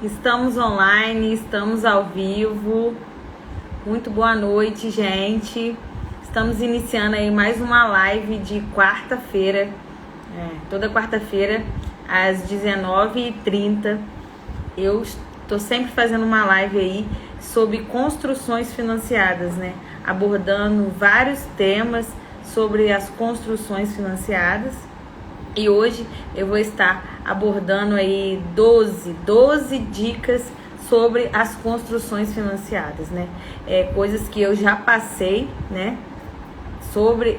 Estamos online, estamos ao vivo. Muito boa noite, gente. Estamos iniciando aí mais uma live de quarta-feira. Toda quarta-feira, às 19h30. Eu estou sempre fazendo uma live aí sobre construções financiadas, né? Abordando vários temas sobre as construções financiadas. E hoje eu vou estar abordando aí 12 dicas sobre as construções financiadas, né? Coisas que eu já passei, né? Sobre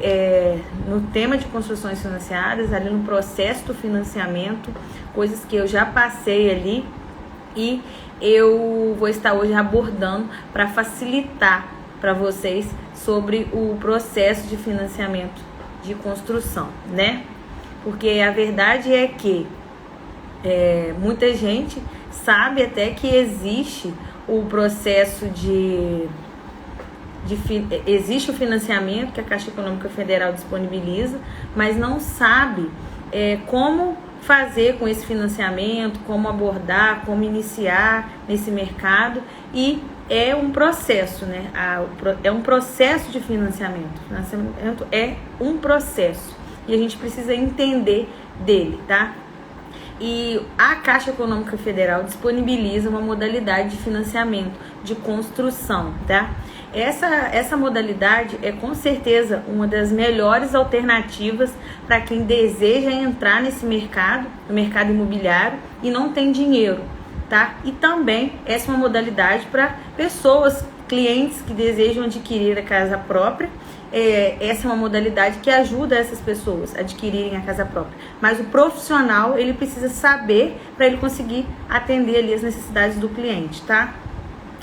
no tema de construções financiadas, ali no processo do financiamento, coisas que eu já passei ali e eu vou estar hoje abordando para facilitar para vocês sobre o processo de financiamento de construção, né? Porque a verdade é que muita gente sabe até que existe o processo existe o financiamento que a Caixa Econômica Federal disponibiliza, mas não sabe como fazer com esse financiamento, como abordar, como iniciar nesse mercado. E é um processo, né? É um processo de financiamento. O financiamento é um processo e a gente precisa entender dele, tá? E a Caixa Econômica Federal disponibiliza uma modalidade de financiamento de construção, tá? Essa modalidade é com certeza uma das melhores alternativas para quem deseja entrar nesse mercado, no mercado imobiliário, e não tem dinheiro, tá? E também essa é uma modalidade para pessoas, clientes que desejam adquirir a casa própria. Essa é uma modalidade que ajuda essas pessoas a adquirirem a casa própria. Mas o profissional, ele precisa saber para ele conseguir atender ali as necessidades do cliente, tá?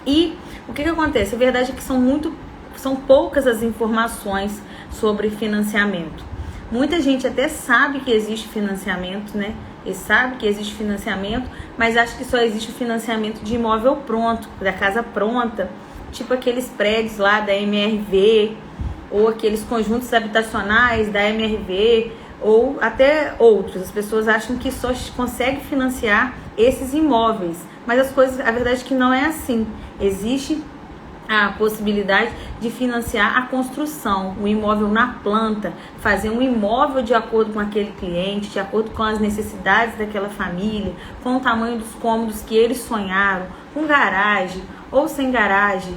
E o que acontece? A verdade é que são poucas as informações sobre financiamento. Muita gente até sabe que existe financiamento, né? E sabe que existe financiamento, mas acha que só existe o financiamento de imóvel pronto, da casa pronta, tipo aqueles prédios lá da MRV, ou aqueles conjuntos habitacionais da MRV, ou até outros. As pessoas acham que só consegue financiar esses imóveis, mas a verdade é que não é assim. Existe a possibilidade de financiar a construção, o imóvel na planta, fazer um imóvel de acordo com aquele cliente, de acordo com as necessidades daquela família, com o tamanho dos cômodos que eles sonharam, com garagem ou sem garagem,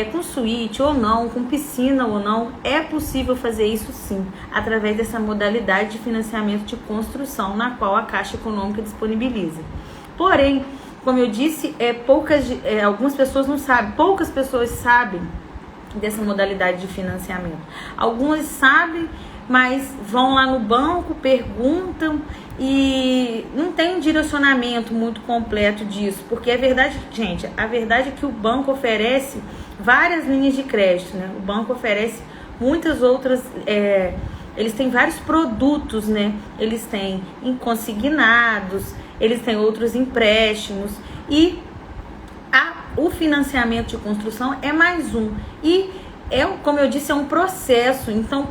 com suíte ou não, com piscina ou não. É possível fazer isso sim, através dessa modalidade de financiamento de construção, na qual a Caixa Econômica disponibiliza. Porém, como eu disse, algumas pessoas não sabem, poucas pessoas sabem dessa modalidade de financiamento. Algumas sabem, mas vão lá no banco, perguntam e não tem um direcionamento muito completo disso, porque a verdade é que o banco oferece várias linhas de crédito, né? O banco oferece muitas outras, eles têm vários produtos, né? Eles têm consignados, eles têm outros empréstimos e o financiamento de construção é mais um. E como eu disse, é um processo. Então,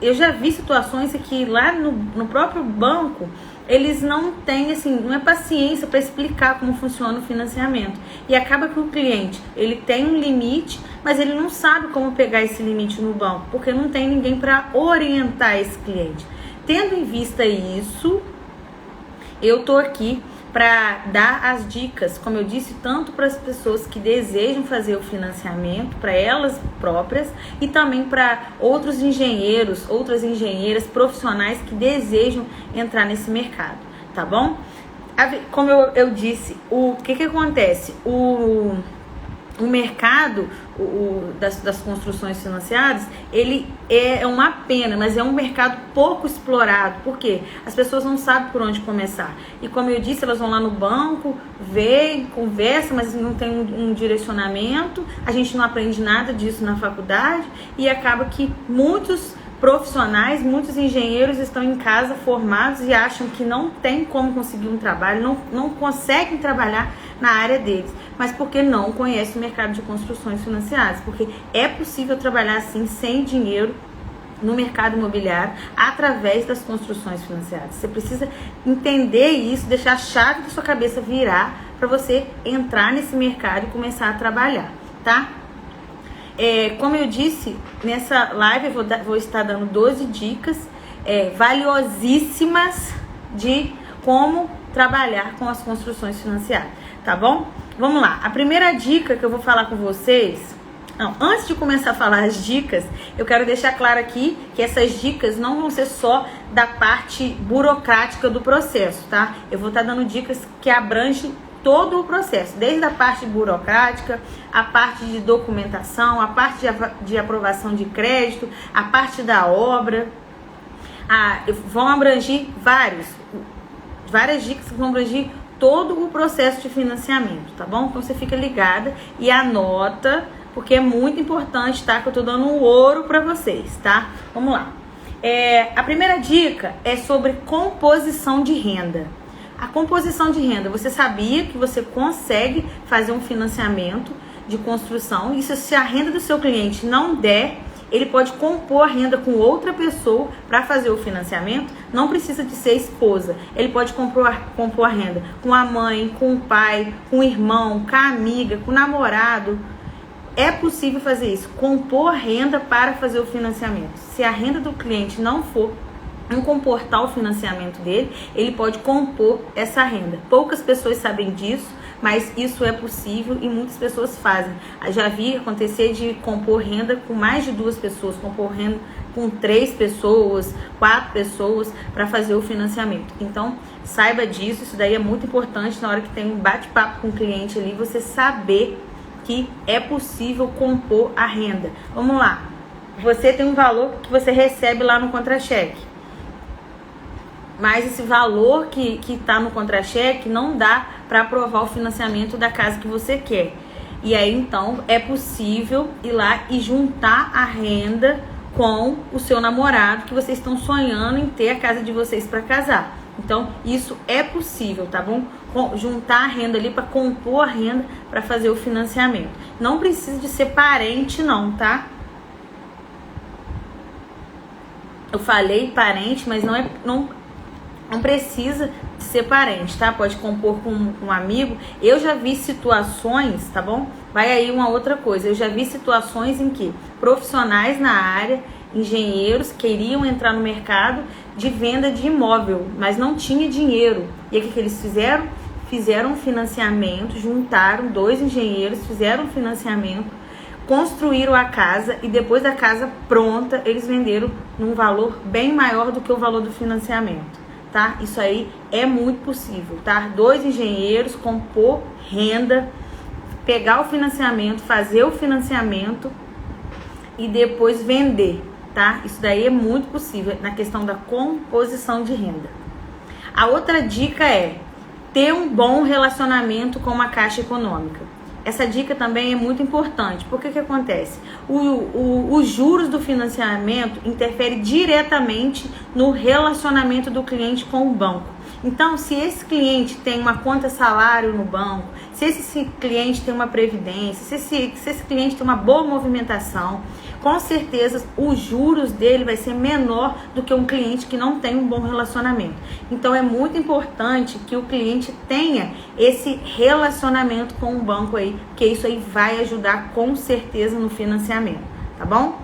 eu já vi situações que lá no próprio banco eles não têm, assim, não é paciência para explicar como funciona o financiamento. E acaba que o cliente, ele tem um limite, mas ele não sabe como pegar esse limite no banco, porque não tem ninguém para orientar esse cliente. Tendo em vista isso, eu tô aqui para dar as dicas, como eu disse, tanto para as pessoas que desejam fazer o financiamento, para elas próprias, e também para outros engenheiros, outras engenheiras profissionais que desejam entrar nesse mercado, tá bom? Como eu disse, o que acontece? O mercado das construções financiadas, ele é uma pena, mas é um mercado pouco explorado. Por quê? As pessoas não sabem por onde começar. E como eu disse, elas vão lá no banco, veem, conversam, mas não tem um direcionamento. A gente não aprende nada disso na faculdade e acaba que muitos profissionais, muitos engenheiros estão em casa formados e acham que não tem como conseguir um trabalho, não conseguem trabalhar na área deles, mas porque não conhecem o mercado de construções financiadas, porque é possível trabalhar assim sem dinheiro no mercado imobiliário através das construções financiadas. Você precisa entender isso, deixar a chave da sua cabeça virar para você entrar nesse mercado e começar a trabalhar, tá? Como eu disse, nessa live eu vou estar dando 12 dicas valiosíssimas de como trabalhar com as construções financiadas, tá bom? Vamos lá, a primeira dica que eu vou falar com vocês... Não, antes de começar a falar as dicas, eu quero deixar claro aqui que essas dicas não vão ser só da parte burocrática do processo, tá? Eu vou estar dando dicas que abrangem todo o processo, desde a parte burocrática, a parte de documentação, a parte de aprovação de crédito, a parte da obra. Vão abranger várias dicas que vão abranger todo o processo de financiamento, tá bom? Então você fica ligada e anota, porque é muito importante, tá? Que eu tô dando um ouro pra vocês, tá? Vamos lá. A primeira dica é sobre composição de renda. A composição de renda, você sabia que você consegue fazer um financiamento de construção? Isso, se a renda do seu cliente não der, ele pode compor a renda com outra pessoa para fazer o financiamento. Não precisa de ser esposa. Ele pode compor a renda com a mãe, com o pai, com o irmão, com a amiga, com o namorado. É possível fazer isso, compor renda para fazer o financiamento. Se a renda do cliente não comportar o financiamento dele, ele pode compor essa renda. Poucas pessoas sabem disso, mas isso é possível e muitas pessoas fazem. Eu já vi acontecer de compor renda com mais de 2 pessoas, compor renda com 3 pessoas, 4 pessoas para fazer o financiamento. Então, saiba disso, isso daí é muito importante na hora que tem um bate-papo com o cliente ali, você saber que é possível compor a renda. Vamos lá. Você tem um valor que você recebe lá no contra-cheque, mas esse valor que está no contra-cheque não dá para aprovar o financiamento da casa que você quer. E aí, então, é possível ir lá e juntar a renda com o seu namorado, que vocês estão sonhando em ter a casa de vocês para casar. Então, isso é possível, tá bom? Juntar a renda ali para compor a renda para fazer o financiamento. Não precisa de ser parente, não, tá? Eu falei parente, mas não precisa de ser parente, tá? Pode compor com um amigo. Eu já vi situações, tá bom? Vai aí uma outra coisa. Eu já vi situações em que profissionais na área, engenheiros, queriam entrar no mercado de venda de imóvel, mas não tinha dinheiro. E aí o que eles fizeram? Fizeram um financiamento, juntaram 2 engenheiros, fizeram um financiamento, construíram a casa e depois da casa pronta, eles venderam num valor bem maior do que o valor do financiamento, tá? Isso aí é muito possível, tá? 2 engenheiros, compor renda, pegar o financiamento, fazer o financiamento e depois vender, tá? Isso daí é muito possível na questão da composição de renda. A outra dica é ter um bom relacionamento com uma Caixa Econômica. Essa dica também é muito importante. Porque que acontece? Os juros do financiamento interferem diretamente no relacionamento do cliente com o banco. Então, se esse cliente tem uma conta salário no banco, se esse cliente tem uma previdência, se esse cliente tem uma boa movimentação, com certeza os juros dele vai ser menor do que um cliente que não tem um bom relacionamento. Então é muito importante que o cliente tenha esse relacionamento com o banco aí, porque isso aí vai ajudar com certeza no financiamento, tá bom?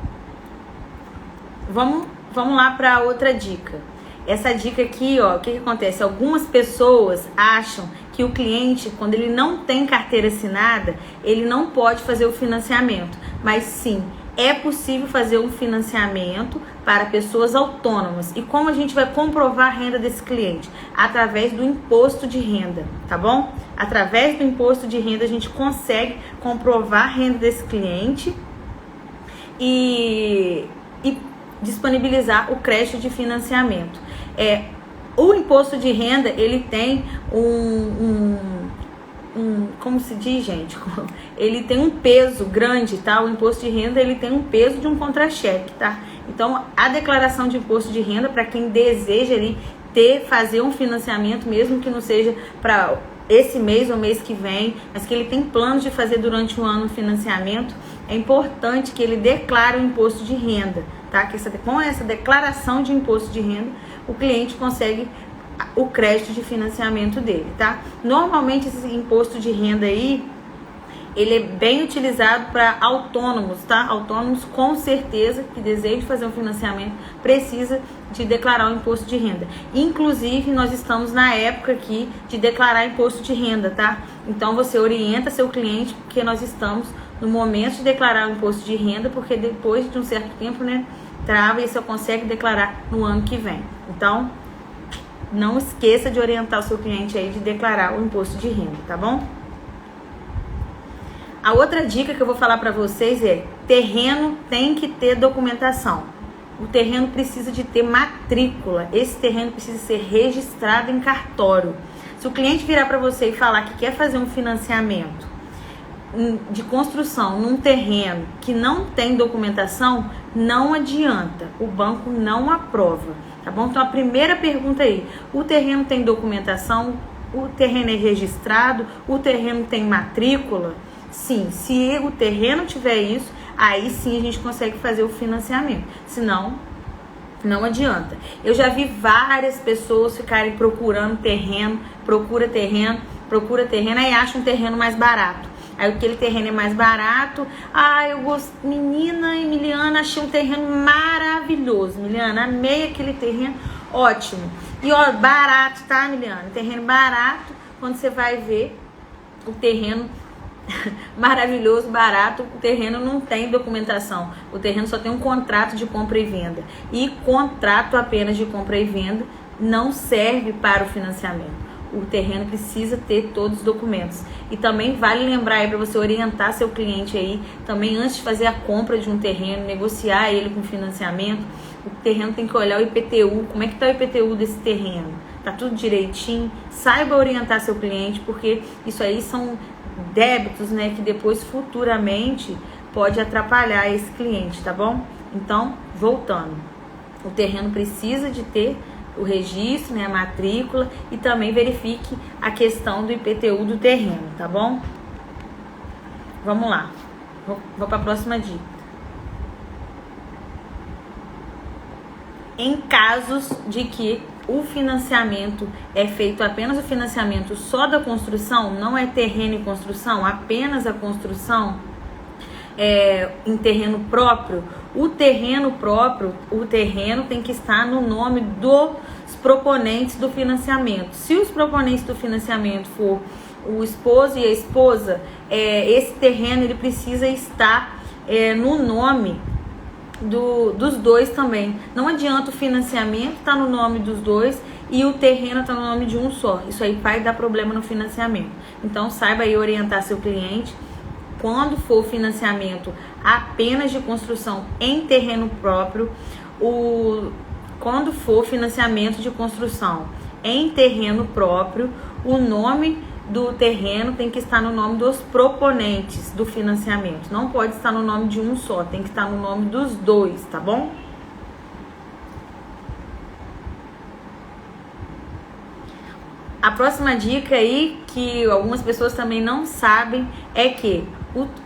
Vamos lá para outra dica. Essa dica aqui, ó, o que acontece? Algumas pessoas acham que o cliente, quando ele não tem carteira assinada, ele não pode fazer o financiamento. Mas sim, é possível fazer um financiamento para pessoas autônomas. E como a gente vai comprovar a renda desse cliente? Através do imposto de renda, tá bom? Através do imposto de renda a gente consegue comprovar a renda desse cliente e disponibilizar o crédito de financiamento. O imposto de renda, ele tem como se diz, gente? Ele tem um peso grande, tá? O imposto de renda, ele tem um peso de um contra-cheque, tá? Então, a declaração de imposto de renda, para quem deseja ali fazer um financiamento, mesmo que não seja para esse mês ou mês que vem, mas que ele tem planos de fazer durante o ano um financiamento, é importante que ele declare o imposto de renda, tá? Que com essa declaração de imposto de renda, o cliente consegue o crédito de financiamento dele, tá? Normalmente esse imposto de renda aí, ele é bem utilizado para autônomos, tá? Autônomos com certeza que desejam fazer um financiamento precisa de declarar o imposto de renda. Inclusive, nós estamos na época aqui de declarar imposto de renda, tá? Então, você orienta seu cliente, porque nós estamos no momento de declarar o imposto de renda, porque depois de um certo tempo, né, trava e você consegue declarar no ano que vem. Então, não esqueça de orientar o seu cliente aí de declarar o imposto de renda, tá bom? A outra dica que eu vou falar para vocês é: terreno tem que ter documentação. O terreno precisa de ter matrícula. Esse terreno precisa ser registrado em cartório. Se o cliente virar para você e falar que quer fazer um financiamento de construção num terreno que não tem documentação, não adianta. O banco não aprova, tá bom? Então a primeira pergunta aí: o terreno tem documentação? O terreno é registrado? O terreno tem matrícula? Sim, se o terreno tiver isso, aí sim a gente consegue fazer o financiamento. Senão, não adianta. Eu já vi várias pessoas ficarem procurando terreno, procura terreno, aí acha um terreno mais barato. Aí aquele terreno é mais barato. Eu gosto, menina Emiliana, achei um terreno maravilhoso. Emiliana, amei aquele terreno, ótimo. E ó, barato, tá, Emiliana? Terreno barato, quando você vai ver o terreno maravilhoso, barato, o terreno não tem documentação, o terreno só tem um contrato de compra e venda, e contrato apenas de compra e venda não serve para o financiamento. O terreno precisa ter todos os documentos. E também vale lembrar aí para você orientar seu cliente aí, também antes de fazer a compra de um terreno, negociar ele com financiamento, o terreno tem que olhar o IPTU, como é que está o IPTU desse terreno, tá tudo direitinho, saiba orientar seu cliente, porque isso aí são débitos, né, que depois futuramente pode atrapalhar esse cliente, tá bom? Então, voltando, o terreno precisa de ter o registro, né, a matrícula, e também verifique a questão do IPTU do terreno, tá bom? Vamos lá, vou para a próxima dica. Em casos de que o financiamento é feito apenas o financiamento só da construção, não é terreno e construção, apenas a construção em terreno próprio, o terreno tem que estar no nome dos proponentes do financiamento. Se os proponentes do financiamento for o esposo e a esposa, esse terreno ele precisa estar no nome dos dois também. Não adianta o financiamento estar no nome dos dois e o terreno estar no nome de um só. Isso aí vai dar problema no financiamento. Então saiba aí orientar seu cliente. Quando for financiamento apenas de construção em terreno próprio, quando for financiamento de construção em terreno próprio, o nome do terreno tem que estar no nome dos proponentes do financiamento. Não pode estar no nome de um só, tem que estar no nome dos dois, tá bom? A próxima dica aí, que algumas pessoas também não sabem, é que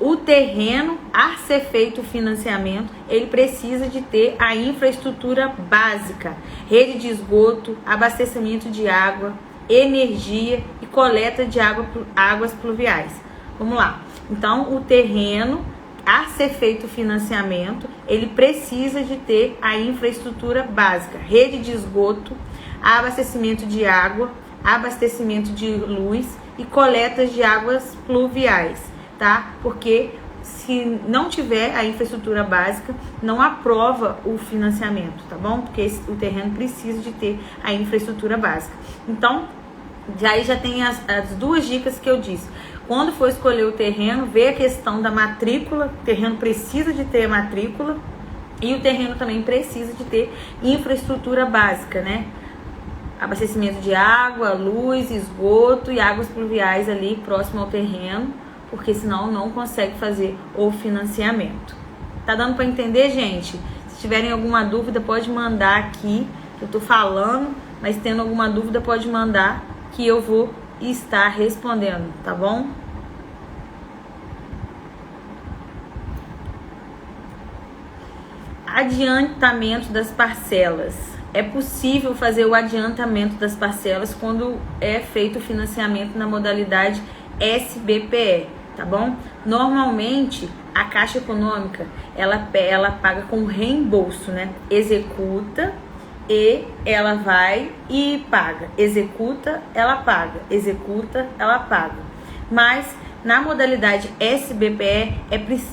o terreno, a ser feito o financiamento, ele precisa de ter a infraestrutura básica, rede de esgoto, abastecimento de água, energia e coleta de águas pluviais. Vamos lá. Então, o terreno, a ser feito o financiamento, ele precisa de ter a infraestrutura básica, rede de esgoto, abastecimento de água, abastecimento de luz e coletas de águas pluviais, tá? Porque se não tiver a infraestrutura básica, não aprova o financiamento, tá bom? Porque o terreno precisa de ter a infraestrutura básica. Então, já tem as duas dicas que eu disse. Quando for escolher o terreno, vê a questão da matrícula. O terreno precisa de ter matrícula e o terreno também precisa de ter infraestrutura básica, né? Abastecimento de água, luz, esgoto e águas pluviais ali próximo ao terreno, porque senão não consegue fazer o financiamento. Tá dando para entender, gente? Se tiverem alguma dúvida, pode mandar aqui, que eu tô falando, mas tendo alguma dúvida, pode mandar que eu vou estar respondendo, tá bom? Adiantamento das parcelas. é possível fazer o adiantamento das parcelas quando é feito o financiamento na modalidade SBPE, tá bom? Normalmente, a Caixa Econômica, ela paga com reembolso, né? Executa e ela vai e paga. Executa, ela paga. Executa, ela paga. Mas na modalidade SBPE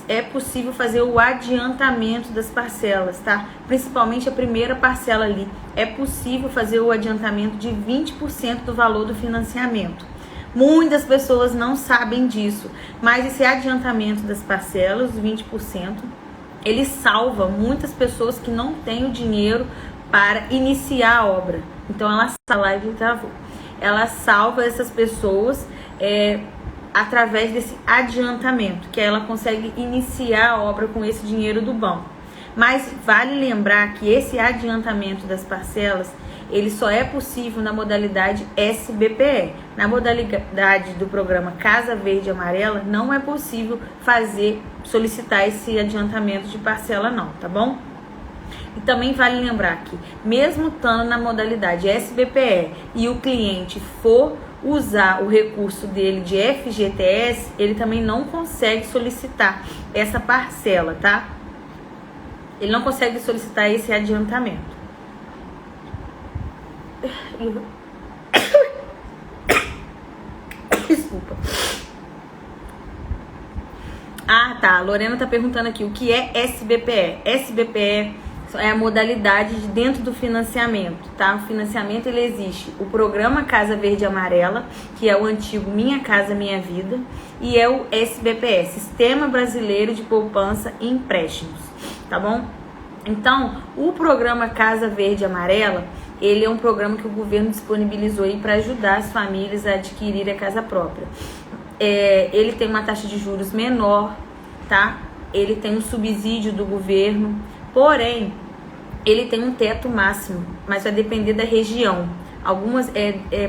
é possível fazer o adiantamento das parcelas, tá? Principalmente a primeira parcela ali. É possível fazer o adiantamento de 20% do valor do financiamento. Muitas pessoas não sabem disso, mas esse adiantamento das parcelas, 20%, ele salva muitas pessoas que não têm o dinheiro para iniciar a obra. Então a live travou. Ela salva essas pessoas através desse adiantamento, que ela consegue iniciar a obra com esse dinheiro do banco. Mas vale lembrar que esse adiantamento das parcelas, ele só é possível na modalidade SBPE. Na modalidade do programa Casa Verde e Amarela, não é possível solicitar esse adiantamento de parcela não, tá bom? E também vale lembrar que, mesmo estando na modalidade SBPE e o cliente for usar o recurso dele de FGTS, ele também não consegue solicitar essa parcela, tá? Ele não consegue solicitar esse adiantamento. Desculpa. Ah, tá. A Lorena tá perguntando aqui o que é SBPE. SBPE é a modalidade de dentro do financiamento, tá? O financiamento, ele existe. O programa Casa Verde e Amarela, que é o antigo Minha Casa Minha Vida, e é o SBPE, Sistema Brasileiro de Poupança e Empréstimos, tá bom? Então, o programa Casa Verde e Amarela, ele é um programa que o governo disponibilizou aí para ajudar as famílias a adquirir a casa própria. Ele tem uma taxa de juros menor, tá? Ele tem um subsídio do governo, porém, ele tem um teto máximo, mas vai depender da região. Algumas,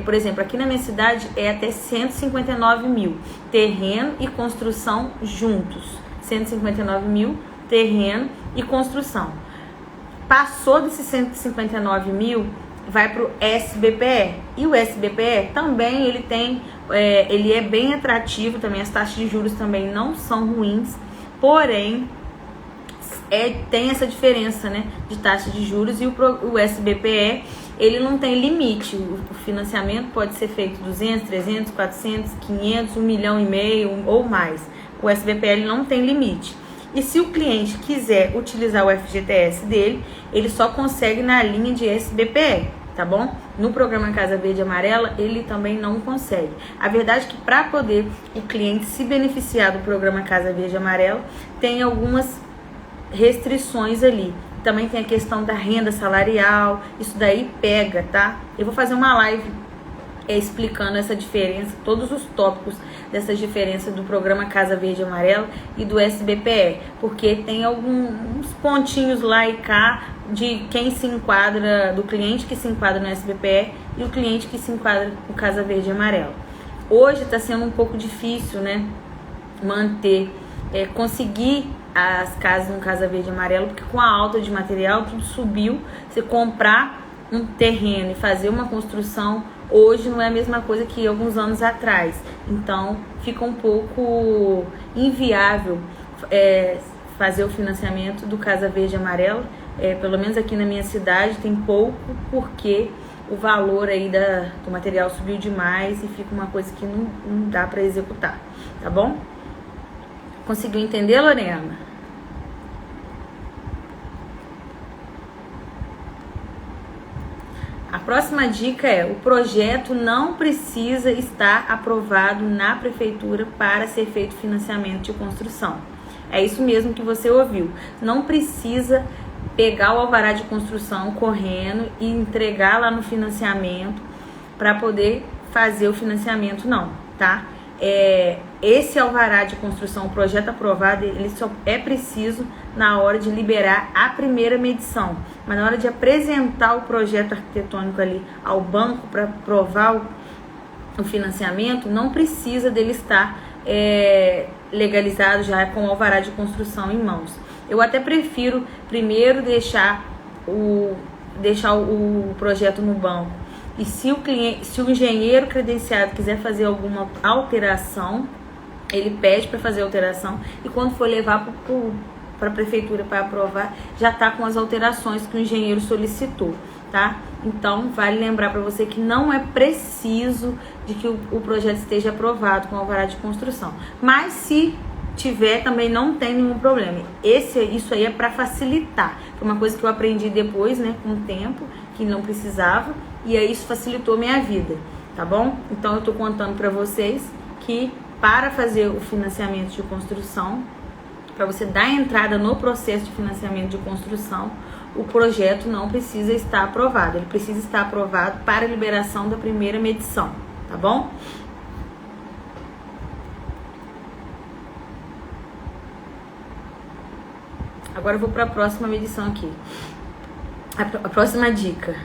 por exemplo, aqui na minha cidade é até 159 mil, terreno e construção juntos. 159 mil, terreno e construção. Passou desses 159 mil, vai para o SBPE. E o SBPE também ele é bem atrativo também, as taxas de juros também não são ruins, porém tem essa diferença, né, de taxa de juros. E o SBPE, ele não tem limite. O financiamento pode ser feito 200, 300, 400, 500, 1,5 milhão ou mais. O SBPE ele não tem limite. E se o cliente quiser utilizar o FGTS dele, ele só consegue na linha de SBPE, tá bom? No programa Casa Verde e Amarela, ele também não consegue. A verdade é que para poder o cliente se beneficiar do programa Casa Verde e Amarela, tem algumas restrições ali. Também tem a questão da renda salarial, isso daí pega, tá? Eu vou fazer uma live explicando essa diferença, todos os tópicos dessas diferenças do programa Casa Verde e Amarela e do SBPE, porque tem alguns pontinhos lá e cá de quem se enquadra, do cliente que se enquadra no SBPE e o cliente que se enquadra no Casa Verde e Amarela. Hoje está sendo um pouco difícil, né, conseguir as casas no Casa Verde e Amarelo, porque com a alta de material tudo subiu. Você comprar um terreno e fazer uma construção hoje não é a mesma coisa que alguns anos atrás. Então fica um pouco inviável fazer o financiamento do Casa Verde e Amarelo. Pelo menos aqui na minha cidade tem pouco, porque o valor aí do material subiu demais e fica uma coisa que não dá para executar, tá bom? Conseguiu entender, Lorena? A próxima dica o projeto não precisa estar aprovado na prefeitura para ser feito financiamento de construção. É isso mesmo que você ouviu. Não precisa pegar o alvará de construção correndo e entregar lá no financiamento para poder fazer o financiamento, não, tá? Esse alvará de construção, o projeto aprovado, ele só é preciso na hora de liberar a primeira medição, mas na hora de apresentar o projeto arquitetônico ali ao banco para aprovar o financiamento, não precisa dele estar legalizado já com o alvará de construção em mãos. Eu até prefiro primeiro deixar deixar o projeto no banco. E se o engenheiro credenciado quiser fazer alguma alteração, ele pede para fazer alteração, e quando for levar para a prefeitura para aprovar, já está com as alterações que o engenheiro solicitou, tá? Então, vale lembrar para você que não é preciso de que o projeto esteja aprovado com alvará de construção. Mas se tiver, também não tem nenhum problema. Isso aí é para facilitar. Foi uma coisa que eu aprendi depois, né, com o tempo, que não precisava, e aí isso facilitou minha vida, tá bom? Então, eu tô contando para vocês que para fazer o financiamento de construção, para você dar entrada no processo de financiamento de construção, o projeto não precisa estar aprovado. Ele precisa estar aprovado para a liberação da primeira medição, tá bom? Agora eu vou para a próxima medição aqui. A próxima dica.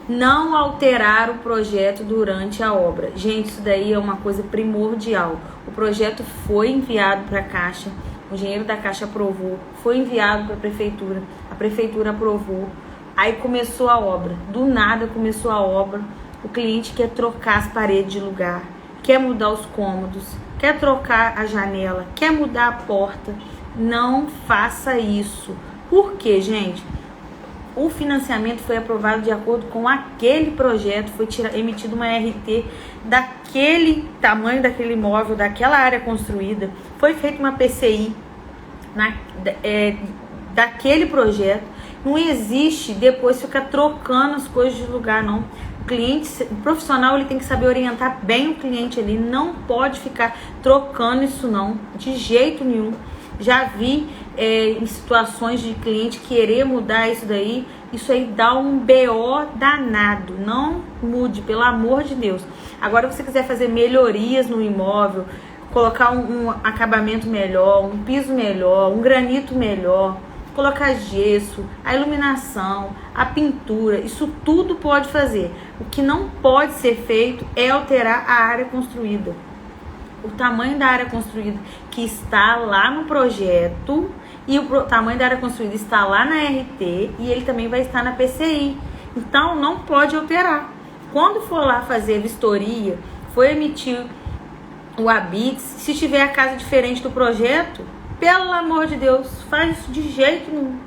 Não alterar o projeto durante a obra. Gente, isso daí é uma coisa primordial. O projeto foi enviado para a Caixa, o engenheiro da Caixa aprovou, foi enviado para a prefeitura aprovou, aí começou a obra. Do nada começou a obra, o cliente quer trocar as paredes de lugar, quer mudar os cômodos, quer trocar a janela, quer mudar a porta. Não faça isso. Por quê, gente? O financiamento foi aprovado de acordo com aquele projeto, foi emitido uma RT daquele tamanho, daquele imóvel, daquela área construída, foi feita uma PCI daquele projeto. Não existe depois ficar trocando as coisas de lugar, não. O profissional, ele tem que saber orientar bem o cliente ali, não pode ficar trocando isso não, de jeito nenhum. Já vi em situações de cliente querer mudar isso daí, isso aí dá um BO danado. Não mude, pelo amor de Deus. Agora, se você quiser fazer melhorias no imóvel, colocar um acabamento melhor, um piso melhor, um granito melhor, colocar gesso, a iluminação, a pintura, isso tudo pode fazer. O que não pode ser feito é alterar a área construída. O tamanho da área construída que está lá no projeto e o tamanho da área construída está lá na RT e ele também vai estar na PCI. Então, não pode alterar. Quando for lá fazer a vistoria, for emitir o ABITS, se tiver a casa diferente do projeto, pelo amor de Deus, faz isso de jeito nenhum,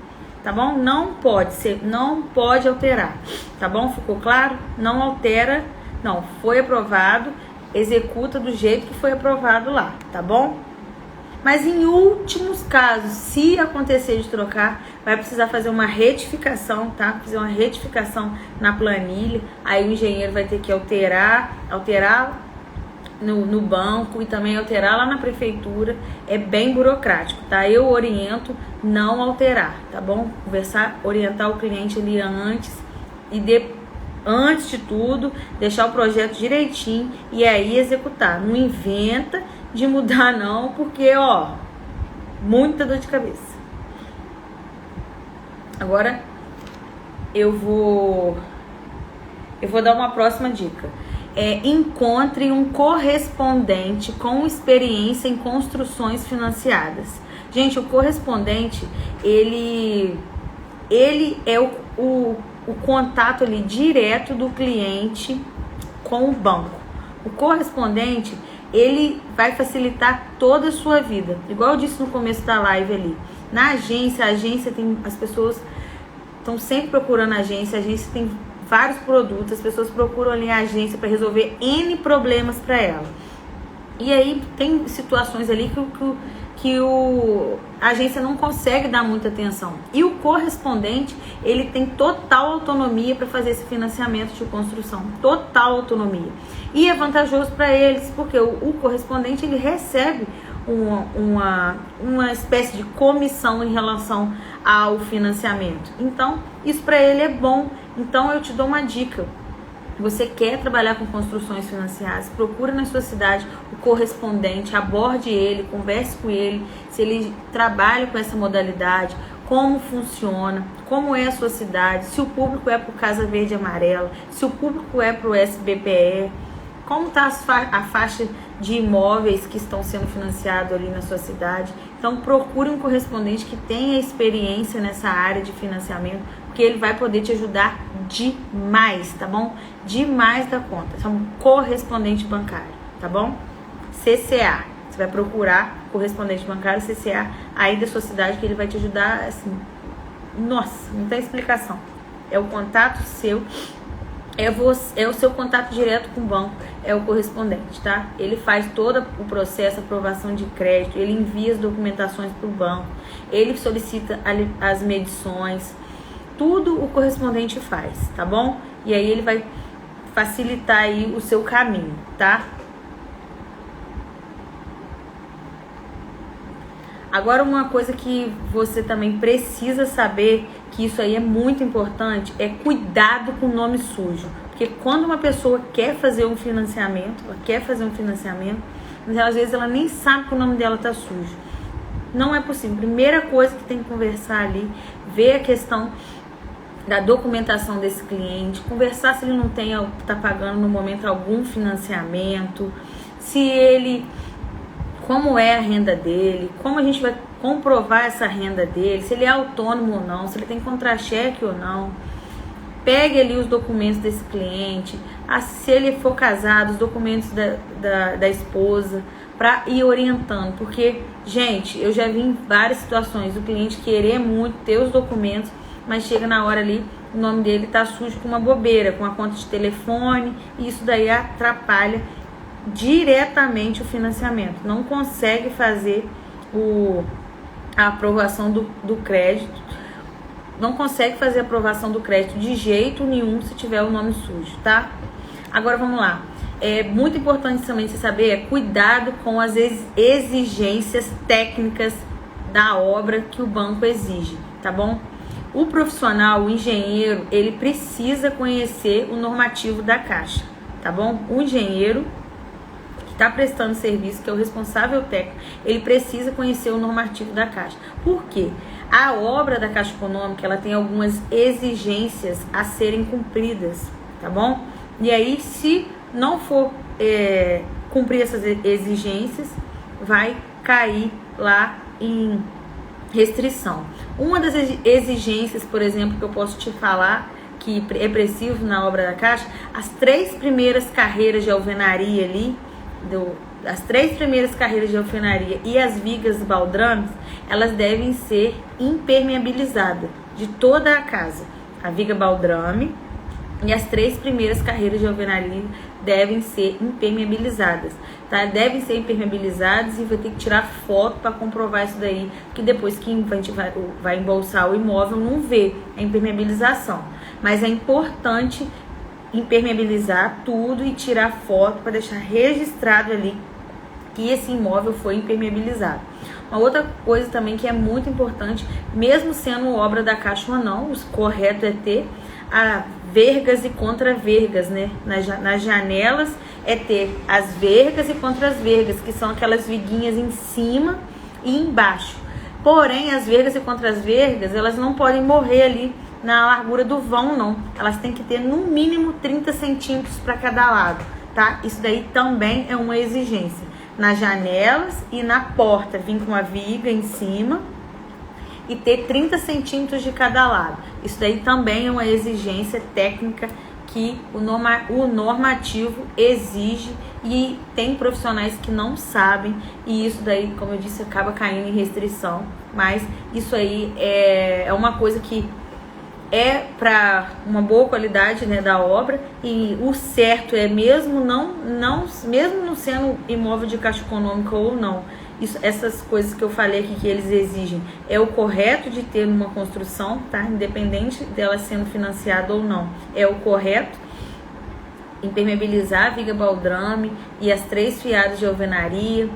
tá bom? Não pode alterar, tá bom? Ficou claro? Não altera, não, foi aprovado, executa do jeito que foi aprovado lá, tá bom? Mas em últimos casos, se acontecer de trocar, vai precisar fazer uma retificação, tá? Fazer uma retificação na planilha, aí o engenheiro vai ter que alterar no banco e também alterar lá na prefeitura. É bem burocrático, tá? Eu oriento não alterar, tá bom? Orientar o cliente ali antes de tudo, deixar o projeto direitinho e aí executar. Não inventa de mudar não, porque ó, muita dor de cabeça. Agora eu vou dar uma próxima dica. Encontre um correspondente com experiência em construções financiadas. Gente, o correspondente, ele é o contato ali direto do cliente com o banco. O correspondente, ele vai facilitar toda a sua vida. Igual eu disse no começo da live ali. Na agência, as pessoas estão sempre procurando a agência tem vários produtos, as pessoas procuram ali a agência para resolver N problemas para ela. E aí tem situações ali que a agência não consegue dar muita atenção. E o correspondente, ele tem total autonomia para fazer esse financiamento de construção. Total autonomia. E é vantajoso para eles, porque o correspondente, ele recebe uma espécie de comissão em relação ao financiamento. Então, isso para ele é bom. Então, eu te dou uma dica. Você quer trabalhar com construções financiadas, procura na sua cidade o correspondente, aborde ele, converse com ele, se ele trabalha com essa modalidade, como funciona, como é a sua cidade, se o público é para o Casa Verde e Amarela, se o público é para o SBPE, como está a faixa de imóveis que estão sendo financiados ali na sua cidade. Então, procure um correspondente que tenha experiência nessa área de financiamento, porque ele vai poder te ajudar demais, tá bom? Demais da conta. É um correspondente bancário, tá bom? CCA. Você vai procurar correspondente bancário CCA aí da sua cidade, que ele vai te ajudar, assim, nossa, não tem explicação. É o contato seu, é o seu contato direto com o banco, é o correspondente, tá? Ele faz todo o processo, aprovação de crédito, ele envia as documentações para o banco, ele solicita as medições, tudo o correspondente faz, tá bom? E aí ele vai facilitar aí o seu caminho, tá? Agora, uma coisa que você também precisa saber, que isso aí é muito importante, é cuidado com o nome sujo. Porque quando uma pessoa quer fazer um financiamento, mas às vezes ela nem sabe que o nome dela tá sujo. Não é possível. Primeira coisa que tem que conversar ali, ver a questão da documentação desse cliente, conversar se ele não tá pagando no momento algum financiamento, se ele... como é a renda dele, como a gente vai comprovar essa renda dele, se ele é autônomo ou não, se ele tem contra-cheque ou não. Pegue ali os documentos desse cliente, se ele for casado, os documentos da esposa, para ir orientando. Porque, gente, eu já vi em várias situações o cliente querer muito ter os documentos, mas chega na hora ali, o nome dele tá sujo com uma bobeira, com a conta de telefone, e isso daí atrapalha diretamente o financiamento. Não consegue fazer a aprovação do crédito. Não consegue fazer a aprovação do crédito de jeito nenhum se tiver o nome sujo, tá? Agora vamos lá. É muito importante também você saber, cuidado com as exigências técnicas da obra que o banco exige, tá bom? O profissional, o engenheiro, ele precisa conhecer o normativo da Caixa, tá bom? O engenheiro está prestando serviço, que é o responsável técnico, ele precisa conhecer o normativo da Caixa. Por quê? A obra da Caixa Econômica, ela tem algumas exigências a serem cumpridas, tá bom? E aí, se não for cumprir essas exigências, vai cair lá em restrição. Uma das exigências, por exemplo, que eu posso te falar, que é preciso na obra da Caixa, as 3 primeiras carreiras de alvenaria ali, as 3 primeiras carreiras de alvenaria e as vigas baldrames, elas devem ser impermeabilizadas de toda a casa. A viga baldrame e as 3 primeiras carreiras de alvenaria devem ser impermeabilizadas, tá? Devem ser impermeabilizadas e vai ter que tirar foto para comprovar isso daí, porque depois que a gente vai embolsar o imóvel não vê a impermeabilização. Mas é importante impermeabilizar tudo e tirar foto para deixar registrado ali que esse imóvel foi impermeabilizado. Uma outra coisa também que é muito importante, mesmo sendo obra da Caixa ou não, o correto é ter vergas e contra-vergas, né? Nas janelas é ter as vergas e contra-vergas, que são aquelas viguinhas em cima e embaixo. Porém, as vergas e contra-vergas, elas não podem morrer ali na largura do vão, não. Elas têm que ter no mínimo 30 centímetros para cada lado, tá? Isso daí também é uma exigência. Nas janelas e na porta, vir com a viga em cima e ter 30 centímetros de cada lado. Isso daí também é uma exigência técnica que o normativo exige, e tem profissionais que não sabem, e isso daí, como eu disse, acaba caindo em restrição. Mas isso aí é uma coisa que é para uma boa qualidade, né, da obra, e o certo é mesmo mesmo não sendo imóvel de Caixa Econômica ou não, essas coisas que eu falei aqui que eles exigem é o correto de ter numa construção, tá? Independente dela sendo financiada ou não, é o correto. Impermeabilizar a viga baldrame e as 3 fiadas de alvenaria,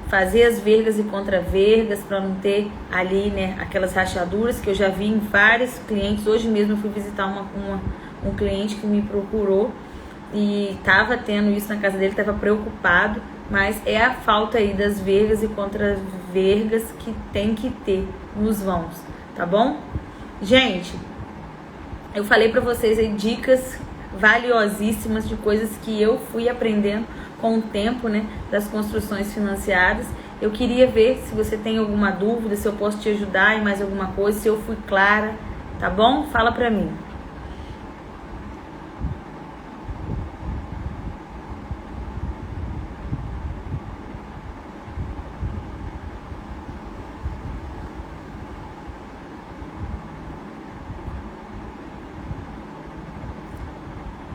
fazer as vergas e contra-vergas para não ter ali, né, aquelas rachaduras que eu já vi em vários clientes. Hoje mesmo eu fui visitar um cliente que me procurou e estava tendo isso na casa dele, estava preocupado, mas é a falta aí das vergas e contra-vergas que tem que ter nos vãos, tá bom? Gente, eu falei para vocês aí dicas valiosíssimas de coisas que eu fui aprendendo com o tempo, né, das construções financiadas. Eu queria ver se você tem alguma dúvida, se eu posso te ajudar em mais alguma coisa, se eu fui clara tá bom? Fala pra mim.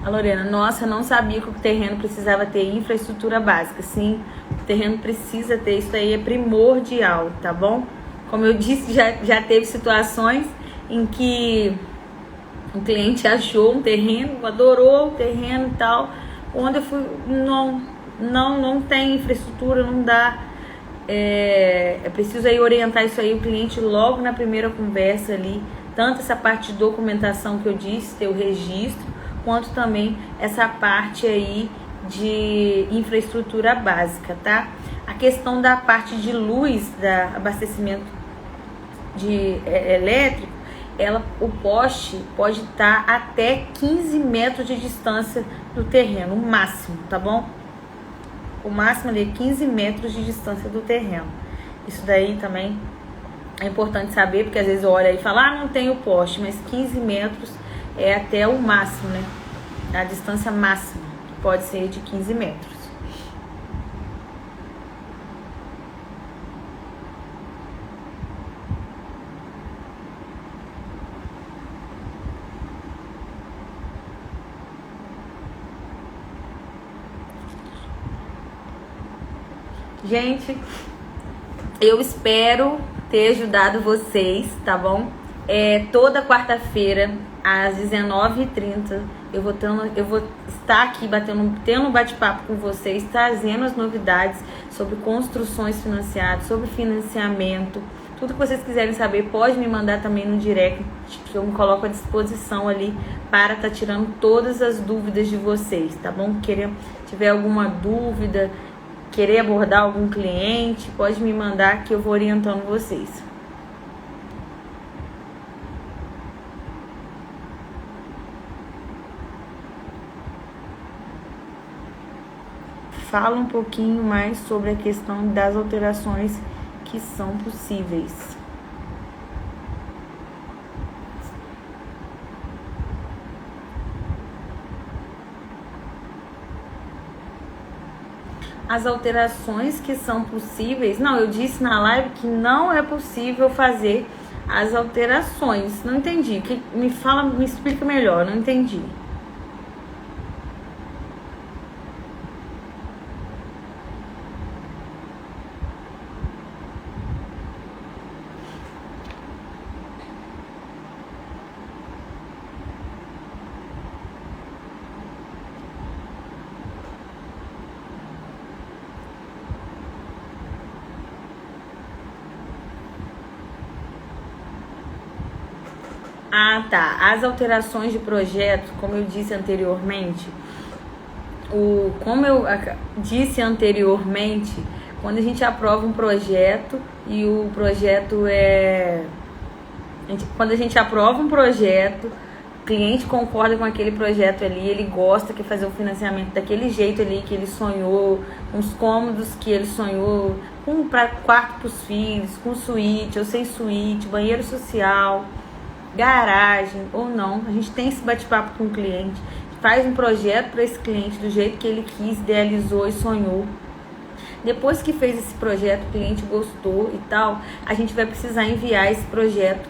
A Lorena, nossa, não sabia que o terreno precisava ter infraestrutura básica. Sim, o terreno precisa ter, isso aí é primordial, tá bom? Como eu disse, já teve situações em que o cliente achou um terreno, adorou o terreno e tal, onde eu fui, não tem infraestrutura, não dá. É preciso aí orientar isso aí o cliente logo na primeira conversa ali, tanto essa parte de documentação que eu disse, ter o registro, quanto também essa parte aí de infraestrutura básica, tá? A questão da parte de luz, da abastecimento de elétrico, o poste pode estar até 15 metros de distância do terreno, o máximo, tá bom? O máximo ali é 15 metros de distância do terreno. Isso daí também é importante saber, porque às vezes olha e fala, não tem o poste, mas 15 metros é até o máximo, né? A distância máxima pode ser de 15 metros. Gente, eu espero ter ajudado vocês, tá bom? Toda quarta-feira, às 19h30, eu vou estar aqui tendo um bate-papo com vocês, trazendo as novidades sobre construções financiadas, sobre financiamento. Tudo que vocês quiserem saber, pode me mandar também no direct, que eu me coloco à disposição ali para estar tirando todas as dúvidas de vocês, tá bom? Tiver alguma dúvida, querer abordar algum cliente, pode me mandar que eu vou orientando vocês. Fala um pouquinho mais sobre a questão das alterações que são possíveis. As alterações que são possíveis, eu disse na live que não é possível fazer as alterações. Não entendi. Me explica melhor, não entendi. Ah, tá. As alterações de projeto, como eu disse anteriormente, quando a gente aprova um projeto e o projeto quando a gente aprova um projeto, o cliente concorda com aquele projeto ali, ele gosta, quer fazer o financiamento daquele jeito ali que ele sonhou, com os cômodos que ele sonhou, com quarto para os filhos, com suíte ou sem suíte, banheiro social, garagem ou não. A gente tem esse bate-papo com o cliente, faz um projeto para esse cliente do jeito que ele quis, idealizou e sonhou. Depois que fez esse projeto, o cliente gostou e tal, a gente vai precisar enviar esse projeto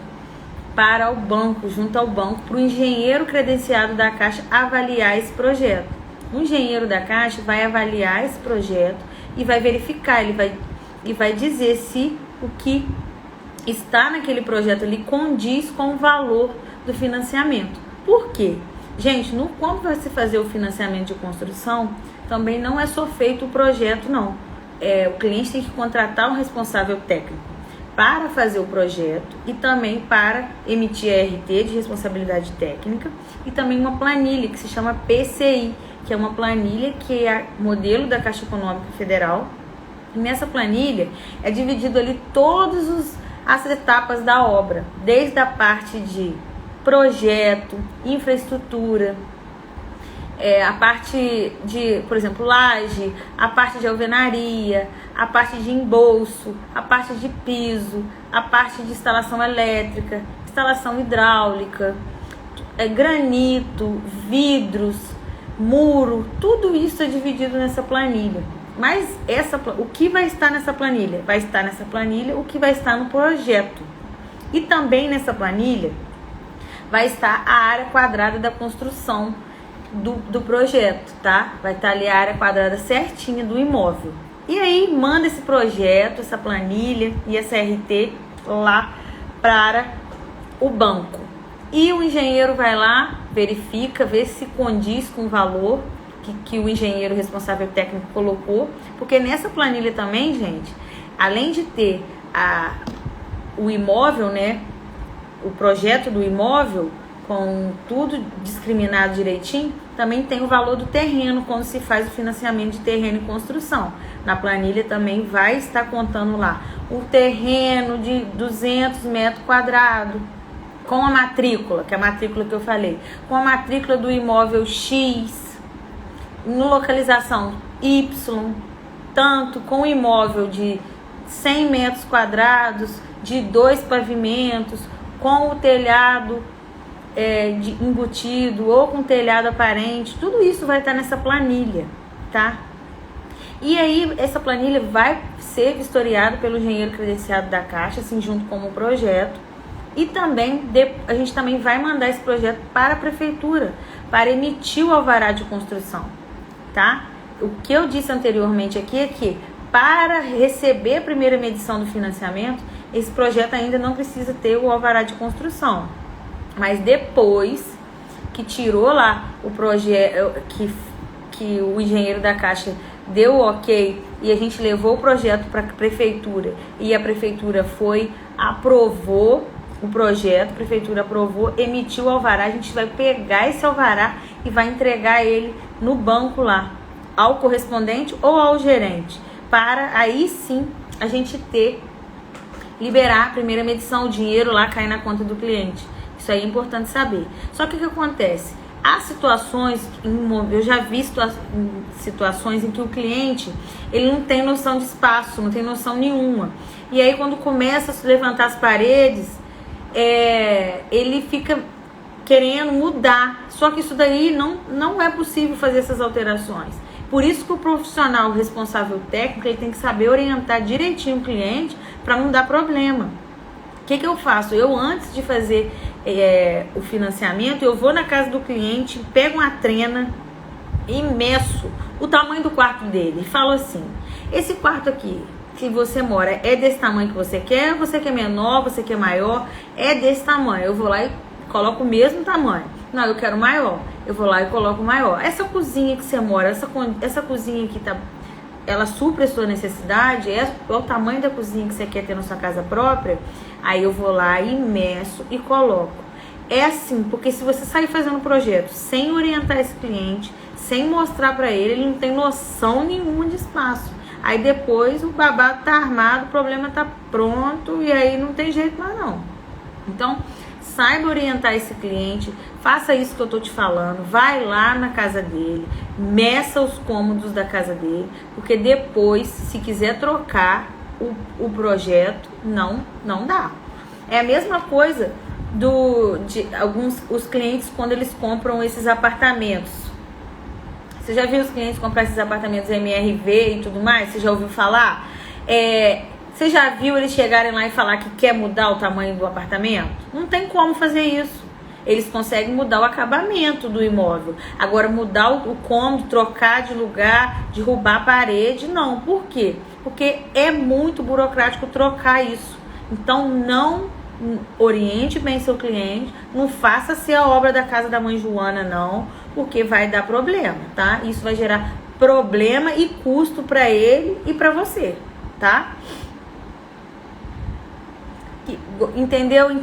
para o banco, junto ao banco, para o engenheiro credenciado da Caixa avaliar esse projeto. O engenheiro da Caixa vai avaliar esse projeto e vai verificar, ele vai dizer se o que está naquele projeto ali condiz com o valor do financiamento. Por quê? Gente, quando vai se fazer o financiamento de construção, também não é só feito o projeto, não. O cliente tem que contratar um responsável técnico para fazer o projeto e também para emitir a RT de responsabilidade técnica e também uma planilha que se chama PCI, que é uma planilha que é modelo da Caixa Econômica Federal. E nessa planilha é dividido ali todas as etapas da obra, desde a parte de projeto, infraestrutura, a parte de, por exemplo, laje, a parte de alvenaria, a parte de embolso, a parte de piso, a parte de instalação elétrica, instalação hidráulica, granito, vidros, muro, tudo isso é dividido nessa planilha. Mas o que vai estar nessa planilha? Vai estar nessa planilha o que vai estar no projeto. E também nessa planilha vai estar a área quadrada da construção do projeto, tá? Vai estar ali a área quadrada certinha do imóvel. E aí manda esse projeto, essa planilha e essa RT lá para o banco. E o engenheiro vai lá, verifica, vê se condiz com o valor que o engenheiro responsável técnico colocou. Porque nessa planilha também, gente, além de ter o imóvel, né? O projeto do imóvel, com tudo discriminado direitinho, também tem o valor do terreno quando se faz o financiamento de terreno e construção. Na planilha também vai estar contando lá o terreno de 200 metros quadrados, com a matrícula, que é a matrícula que eu falei, com a matrícula do imóvel X, no localização Y, tanto com o imóvel de 100 metros quadrados, de 2 pavimentos, com o telhado embutido ou com telhado aparente, tudo isso vai estar nessa planilha, tá? E aí essa planilha vai ser vistoriada pelo engenheiro credenciado da Caixa, assim, junto com o projeto. E também a gente também vai mandar esse projeto para a prefeitura para emitir o alvará de construção, tá? O que eu disse anteriormente aqui é que para receber a primeira medição do financiamento, esse projeto ainda não precisa ter o alvará de construção. Mas depois que tirou lá o projeto, que o engenheiro da Caixa deu o ok e a gente levou o projeto para a prefeitura e a prefeitura aprovou o projeto, a prefeitura aprovou, emitiu o alvará, a gente vai pegar esse alvará e vai entregar ele no banco lá, ao correspondente ou ao gerente, para aí sim a gente liberar a primeira medição, o dinheiro lá cair na conta do cliente. Isso aí é importante saber. Só que o que acontece? Há situações, eu já vi situações em que o cliente, ele não tem noção de espaço, não tem noção nenhuma. E aí quando começa a se levantar as paredes, ele fica querendo mudar. Só que isso daí não é possível fazer essas alterações. Por isso que o profissional responsável técnico, ele tem que saber orientar direitinho o cliente para não dar problema. O que eu faço? Eu, antes de fazer o financiamento, eu vou na casa do cliente, pego uma trena e meço o tamanho do quarto dele. E falo assim: esse quarto aqui que você mora é desse tamanho que você quer? Você quer menor? Você quer maior? É desse tamanho. Eu vou lá e coloco o mesmo tamanho. Não, eu quero maior. Eu vou lá e coloco maior. Essa cozinha que você mora, essa cozinha que ela supre a sua necessidade, é o tamanho da cozinha que você quer ter na sua casa própria. Aí eu vou lá e meço e coloco. É assim, porque se você sair fazendo projeto sem orientar esse cliente, sem mostrar para ele não tem noção nenhuma de espaço. Aí depois o babado tá armado, o problema tá pronto e aí não tem jeito mais não. Então, saiba orientar esse cliente, faça isso que eu tô te falando, vai lá na casa dele, meça os cômodos da casa dele, porque depois, se quiser trocar o projeto, não dá. É a mesma coisa de os clientes quando eles compram esses apartamentos. Você já viu os clientes comprar esses apartamentos MRV e tudo mais? Você já ouviu falar? Você já viu eles chegarem lá e falar que quer mudar o tamanho do apartamento? Não tem como fazer isso. Eles conseguem mudar o acabamento do imóvel. Agora, mudar o cômodo, trocar de lugar, derrubar a parede, não. Por quê? Porque é muito burocrático trocar isso. Então, não oriente bem seu cliente, não faça ser a obra da casa da mãe Joana, não, porque vai dar problema, tá? Isso vai gerar problema e custo para ele e para você, tá? Entendeu?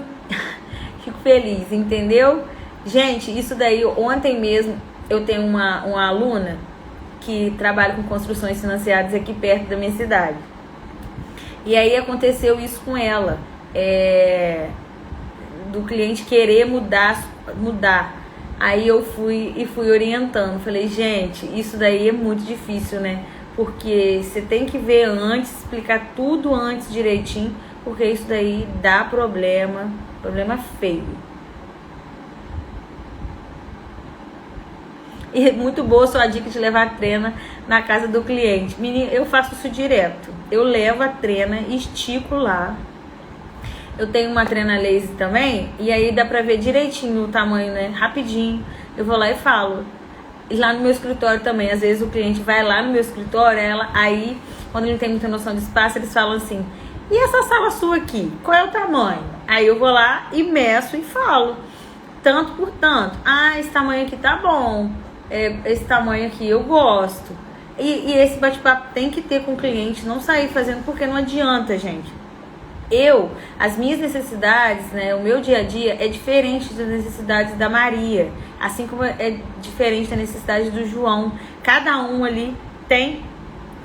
Fico feliz, entendeu? Gente, isso daí, ontem mesmo, eu tenho uma aluna que trabalha com construções financiadas aqui perto da minha cidade. E aí aconteceu isso com ela, do cliente querer mudar. Aí eu fui orientando, falei, gente, isso daí é muito difícil, né? Porque você tem que ver antes, explicar tudo antes direitinho, porque isso daí dá problema feio. E muito boa a sua dica de levar a trena na casa do cliente. Menina, eu faço isso direto. Eu levo a trena, estico lá. Eu tenho uma trena laser também, e aí dá pra ver direitinho o tamanho, né? Rapidinho. Eu vou lá e falo. E lá no meu escritório também, às vezes o cliente vai lá no meu escritório, aí quando ele não tem muita noção de espaço, eles falam assim: e essa sala sua aqui? Qual é o tamanho? Aí eu vou lá e meço e falo. Tanto por tanto. Ah, esse tamanho aqui tá bom. Esse tamanho aqui eu gosto. E esse bate-papo tem que ter com o cliente, não sair fazendo, porque não adianta, gente. As minhas necessidades, né, o meu dia a dia é diferente das necessidades da Maria, assim como é diferente da necessidade do João. Cada um ali tem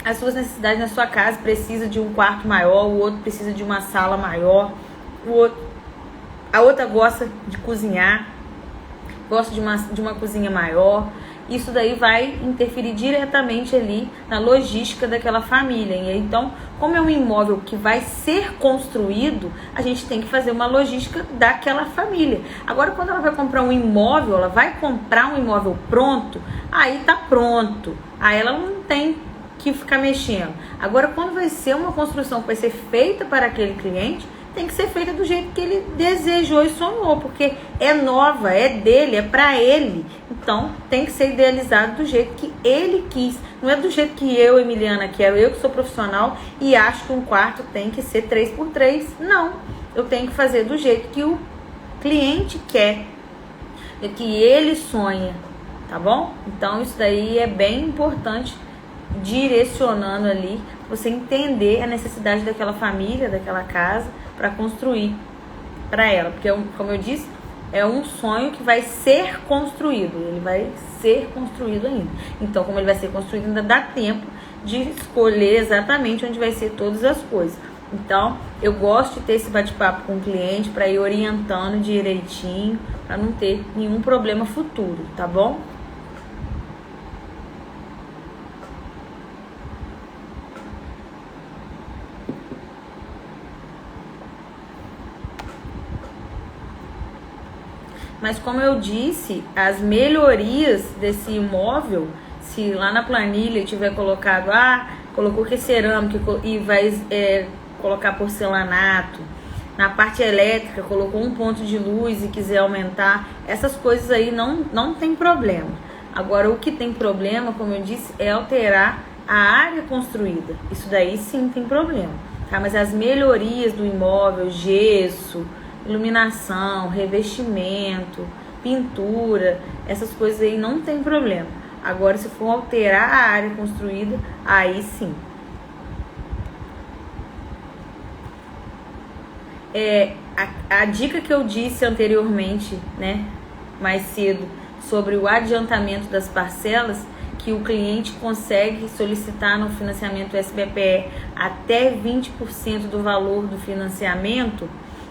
as suas necessidades na sua casa, precisa de um quarto maior, o outro precisa de uma sala maior, a outra gosta de cozinhar, gosta de uma cozinha maior. Isso daí vai interferir diretamente ali na logística daquela família. E então, como é um imóvel que vai ser construído, a gente tem que fazer uma logística daquela família. Agora, quando ela vai comprar um imóvel, ela vai comprar um imóvel pronto, aí tá pronto. Aí ela não tem que ficar mexendo. Agora, quando vai ser uma construção que vai ser feita para aquele cliente, tem que ser feita do jeito que ele desejou e sonhou, porque é nova, é dele, é pra ele. Então, tem que ser idealizado do jeito que ele quis. Não é do jeito que eu, Emiliana, quero. Eu que sou profissional e acho que um quarto tem que ser 3x3. Não, eu tenho que fazer do jeito que o cliente quer, que ele sonha, tá bom? Então, isso daí é bem importante, direcionando ali, você entender a necessidade daquela família, daquela casa, para construir para ela, porque como eu disse, é um sonho que vai ser construído, ele vai ser construído ainda. Então, como ele vai ser construído, ainda dá tempo de escolher exatamente onde vai ser todas as coisas. Então, eu gosto de ter esse bate-papo com o cliente para ir orientando direitinho, para não ter nenhum problema futuro, tá bom? Mas como eu disse, as melhorias desse imóvel, se lá na planilha tiver colocado, colocou que cerâmica e vai colocar porcelanato, na parte elétrica colocou um ponto de luz e quiser aumentar, essas coisas aí não tem problema. Agora, o que tem problema, como eu disse, é alterar a área construída. Isso daí sim tem problema, tá? Mas as melhorias do imóvel, gesso, iluminação, revestimento, pintura, essas coisas aí não tem problema. Agora, se for alterar a área construída, aí sim. A dica que eu disse anteriormente, né, mais cedo, sobre o adiantamento das parcelas, que o cliente consegue solicitar no financiamento SBPE até 20% do valor do financiamento.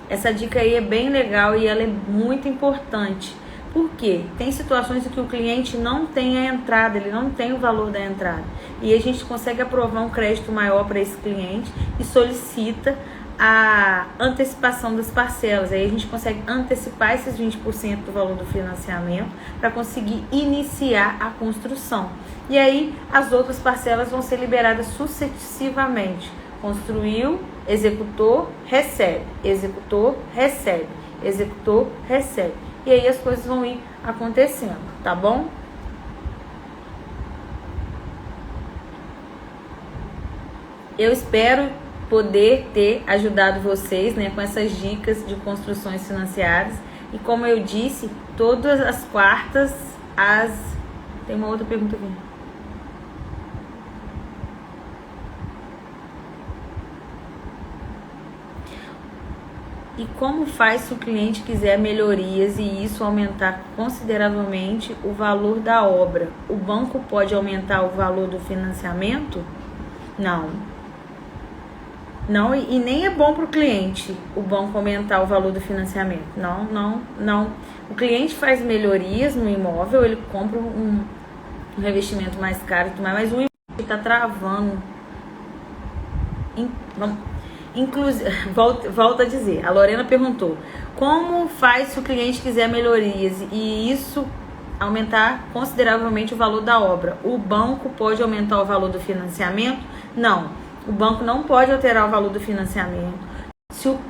Essa dica aí é bem legal e ela é muito importante. Por quê? Tem situações em que o cliente não tem a entrada, ele não tem o valor da entrada. E a gente consegue aprovar um crédito maior para esse cliente e solicita a antecipação das parcelas. Aí a gente consegue antecipar esses 20% do valor do financiamento para conseguir iniciar a construção. E aí as outras parcelas vão ser liberadas sucessivamente. Construiu, executou, recebe, executou, recebe, executou, recebe. E aí as coisas vão ir acontecendo, tá bom? Eu espero poder ter ajudado vocês, né, com essas dicas de construções financiadas. E como eu disse, todas as quartas, Tem uma outra pergunta aqui. E como faz se o cliente quiser melhorias e isso aumentar consideravelmente o valor da obra? O banco pode aumentar o valor do financiamento? Não. Não, e nem é bom para o cliente o banco aumentar o valor do financiamento. Não. O cliente faz melhorias no imóvel, ele compra um revestimento mais caro, mas o imóvel está travando. Inclusive, volto a dizer, a Lorena perguntou, como faz se o cliente quiser melhorias e isso aumentar consideravelmente o valor da obra? O banco pode aumentar o valor do financiamento? Não, o banco não pode alterar o valor do financiamento.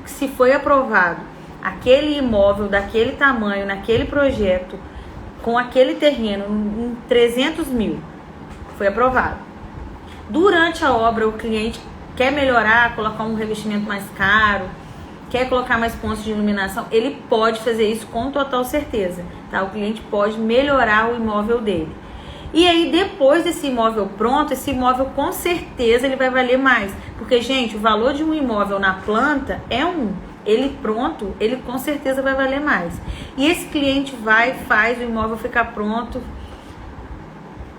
Se foi aprovado aquele imóvel daquele tamanho, naquele projeto, com aquele terreno, em 300 mil, foi aprovado. Durante a obra, o cliente quer melhorar, colocar um revestimento mais caro, quer colocar mais pontos de iluminação, ele pode fazer isso com total certeza, tá? O cliente pode melhorar o imóvel dele. E aí, depois desse imóvel pronto, esse imóvel com certeza ele vai valer mais. Porque, gente, o valor de um imóvel na planta é ele pronto, ele com certeza vai valer mais. E esse cliente faz o imóvel ficar pronto,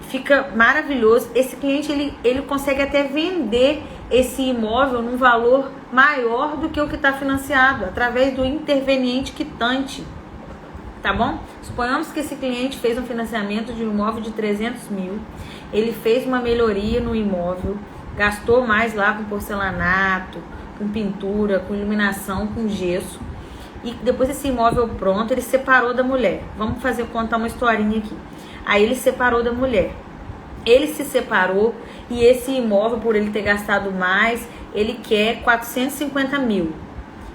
fica maravilhoso. Esse cliente, ele consegue até vender esse imóvel num valor maior do que o que está financiado, através do interveniente quitante, tá bom? Suponhamos que esse cliente fez um financiamento de um imóvel de 300 mil, ele fez uma melhoria no imóvel, gastou mais lá com porcelanato, com pintura, com iluminação, com gesso, e depois esse imóvel pronto, ele separou da mulher. Vamos contar uma historinha aqui. Aí ele separou da mulher. Ele se separou e esse imóvel, por ele ter gastado mais, ele quer 450 mil.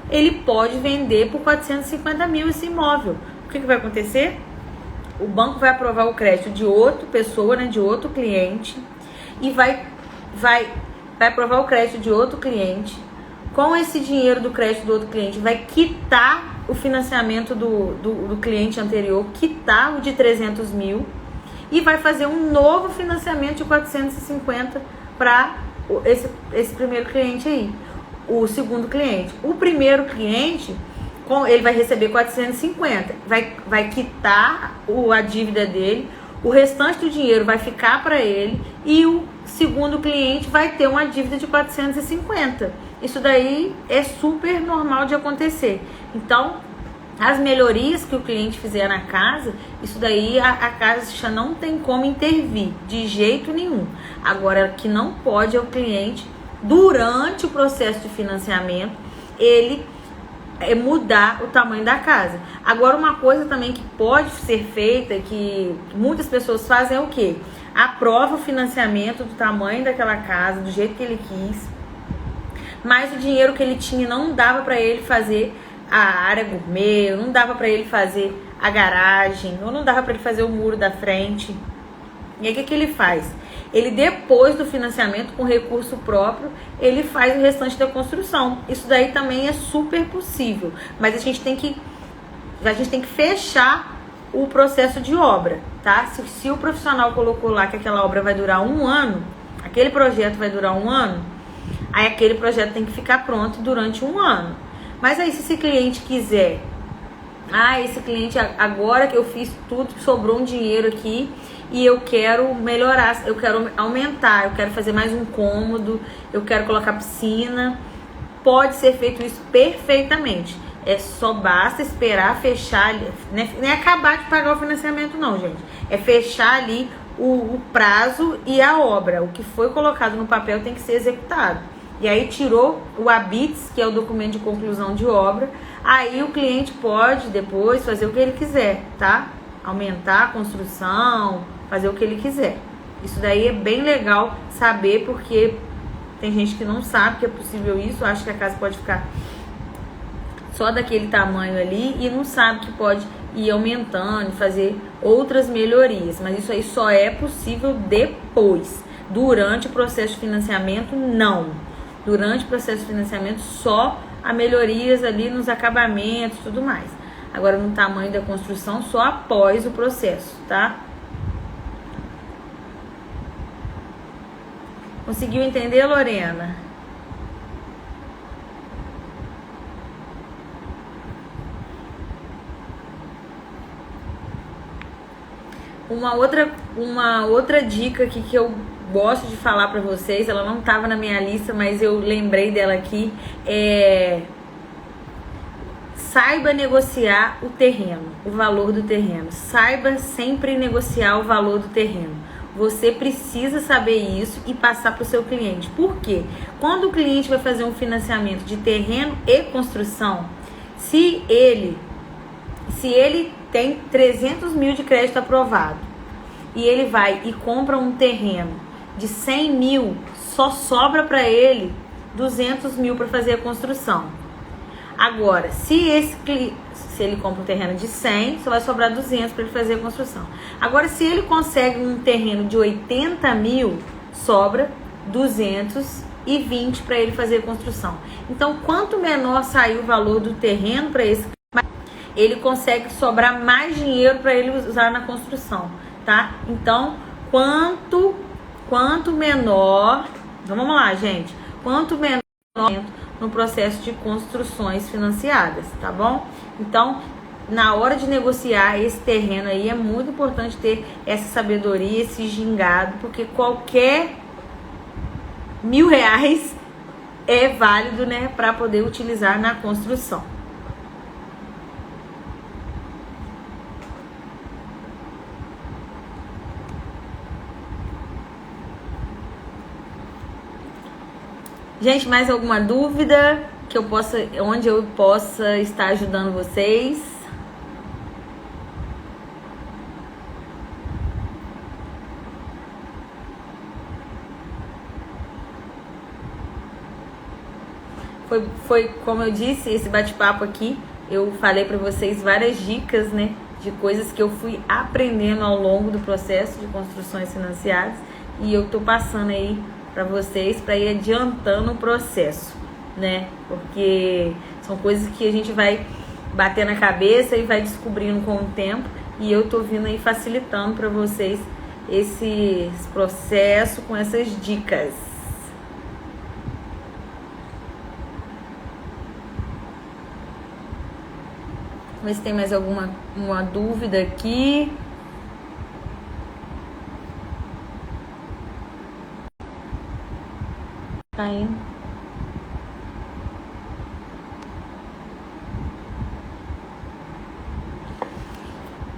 Ele pode vender por 450 mil esse imóvel. O que vai acontecer? O banco vai aprovar o crédito de outra pessoa, né, de outro cliente, e vai aprovar o crédito de outro cliente. Com esse dinheiro do crédito do outro cliente, vai quitar o financiamento do cliente anterior, quitar o de 300 mil, e vai fazer um novo financiamento de 450 para esse primeiro cliente aí, o segundo cliente. O primeiro cliente, ele vai receber 450, vai quitar a dívida dele, o restante do dinheiro vai ficar para ele e o segundo cliente vai ter uma dívida de 450. Isso daí é super normal de acontecer. Então, as melhorias que o cliente fizer na casa, isso daí a Caixa não tem como intervir, de jeito nenhum. Agora, o que não pode é o cliente, durante o processo de financiamento, ele mudar o tamanho da casa. Agora, uma coisa também que pode ser feita, que muitas pessoas fazem, é o quê? Aprova o financiamento do tamanho daquela casa, do jeito que ele quis, mas o dinheiro que ele tinha não dava para ele fazer a área gourmet, não dava para ele fazer a garagem, ou não dava para ele fazer o muro da frente. E aí o que ele faz? Ele, depois do financiamento, com recurso próprio, ele faz o restante da construção. Isso daí também é super possível, mas a gente tem que fechar o processo de obra, tá? Se o profissional colocou lá que aquela obra vai durar 1 ano, aquele projeto vai durar 1 ano, aí aquele projeto tem que ficar pronto durante 1 ano. Mas aí, se esse cliente quiser, esse cliente, agora que eu fiz tudo, sobrou um dinheiro aqui e eu quero melhorar, eu quero aumentar, eu quero fazer mais um cômodo, eu quero colocar piscina, pode ser feito isso perfeitamente. Só basta esperar fechar, nem acabar de pagar o financiamento não, gente. É fechar ali o prazo e a obra. O que foi colocado no papel tem que ser executado. E aí tirou o ABITS, que é o documento de conclusão de obra, aí o cliente pode depois fazer o que ele quiser, tá? Aumentar a construção, fazer o que ele quiser. Isso daí é bem legal saber, porque tem gente que não sabe que é possível isso, acha que a casa pode ficar só daquele tamanho ali e não sabe que pode ir aumentando, fazer outras melhorias. Mas isso aí só é possível depois. Durante o processo de financiamento, não. Durante o processo de financiamento, só há melhorias ali nos acabamentos e tudo mais. Agora, no tamanho da construção, só após o processo, tá? Conseguiu entender, Lorena? Uma outra dica aqui que eu gosto de falar pra vocês, ela não estava na minha lista, mas eu lembrei dela aqui, saiba negociar o terreno, o valor do terreno. Saiba sempre negociar o valor do terreno. Você precisa saber isso e passar para o seu cliente. Por quê? Quando o cliente vai fazer um financiamento de terreno e construção, se ele tem 300 mil de crédito aprovado e ele vai e compra um terreno de 100 mil, só sobra para ele 200 mil para fazer a construção. Agora, se ele compra um terreno de 100, só vai sobrar 200 para ele fazer a construção. Agora, se ele consegue um terreno de 80 mil, sobra 220 para ele fazer a construção. Então, quanto menor sair o valor do terreno para esse, ele consegue sobrar mais dinheiro para ele usar na construção, tá? Então, quanto menor, então vamos lá, gente, quanto menor no processo de construções financiadas, tá bom? Então, na hora de negociar esse terreno aí, é muito importante ter essa sabedoria, esse gingado, porque qualquer R$1.000 é válido, né, para poder utilizar na construção. Gente, mais alguma dúvida que onde eu possa estar ajudando vocês? Foi como eu disse, esse bate-papo aqui, eu falei para vocês várias dicas, né, de coisas que eu fui aprendendo ao longo do processo de construções financiadas e eu tô passando aí para vocês, para ir adiantando o processo, né? Porque são coisas que a gente vai bater na cabeça e vai descobrindo com o tempo, e eu tô vindo aí facilitando para vocês esse processo com essas dicas. Vamos ver se tem mais alguma dúvida aqui. Tá indo.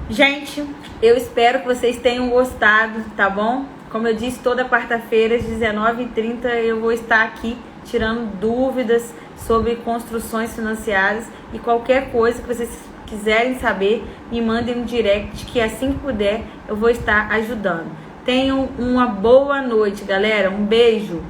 Gente, eu espero que vocês tenham gostado, tá bom? Como eu disse, toda quarta-feira às 19h30 eu vou estar aqui tirando dúvidas sobre construções financiadas, e qualquer coisa que vocês quiserem saber, me mandem um direct, que assim que puder eu vou estar ajudando. Tenham uma boa noite, galera. Um beijo.